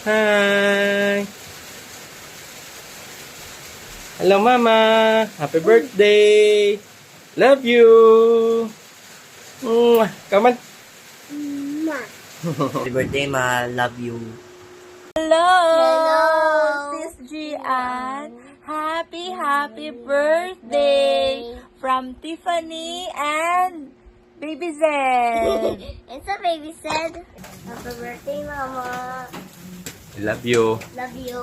Hi! Hello, Mama! Happy birthday! Love you! Come on! Happy birthday, ma. Love you. Hello, Sis Gian. Happy birthday from Tiffany and Baby Zed. It's a baby said. Happy birthday, Mama. Love you! Love you.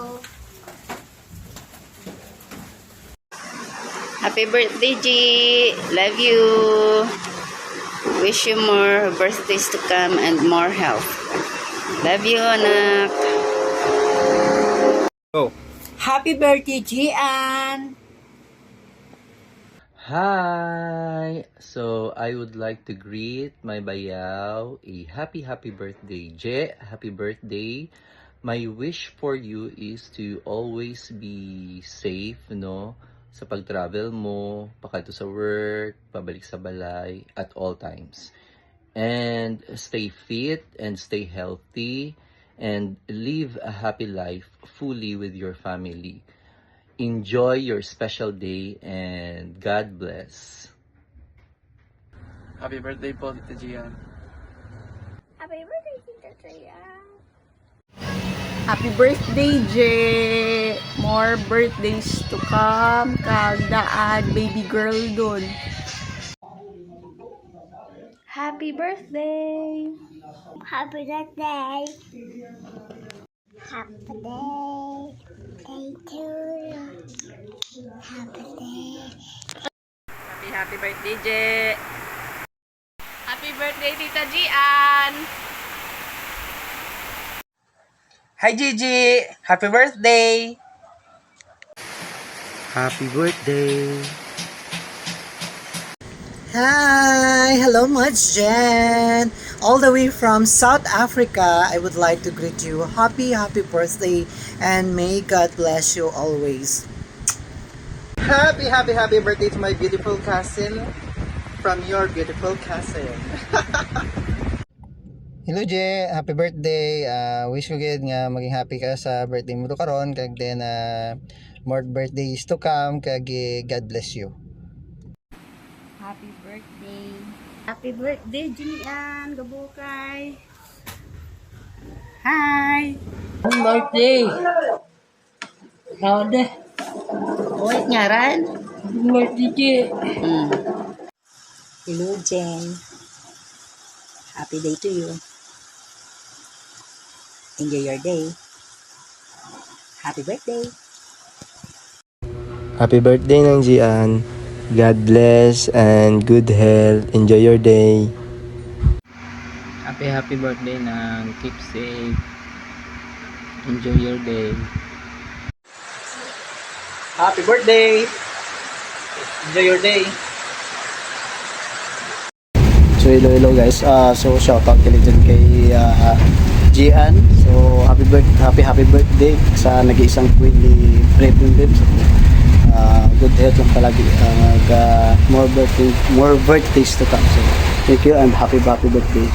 Happy birthday, G. Love you. Wish you more birthdays to come and more health. Love you, anak. Go! Happy birthday, Gian. Hi! So, I would like to greet my bayaw a happy birthday. Je, happy birthday. My wish for you is to always be safe, no? Sa pag-travel mo, pakato sa work, pabalik sa balay, at all times. And stay fit and stay healthy and live a happy life fully with your family. Enjoy your special day and God bless. Happy birthday po, Tita Gian. Happy birthday, Tita Tria. Happy birthday, Jay. More birthdays to come. Kagdaan, baby girl dun. Happy birthday. Happy birthday. Happy day. Day to you. Happy day. Happy birthday, Je. Happy birthday, Tita Gian. Hi, Gigi! Happy birthday! Happy birthday! Hi! Hello, Much Jen! All the way from South Africa, I would like to greet you happy birthday and may God bless you always. Happy birthday to my beautiful cousin from your beautiful cousin. Hello Je, happy birthday. Wish ko gid nga maging happy ka sa birthday mo karon kag then more birthdays to come kag God bless you. Happy birthday. Happy birthday, Gian. Gabukay. Hi. Happy birthday. Rode. Wait, ngaran? Happy birthday, Je. Hello, Jen. Happy day to you. Enjoy your day. Happy birthday. Happy birthday ng Gian. God bless and good health. Enjoy your day. Happy birthday ng keep safe. Enjoy your day. Happy birthday! Enjoy your day. So hello guys. So shout out kay Gian. So happy birthday sa nag-iisang queen ni Premium Babes. Good health lang palagi. More birthdays to come. So thank you and happy birthday.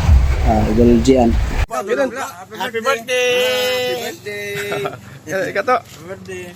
Idol Gian. Happy birthday! Happy birthday! Ikaw to. Happy birthday!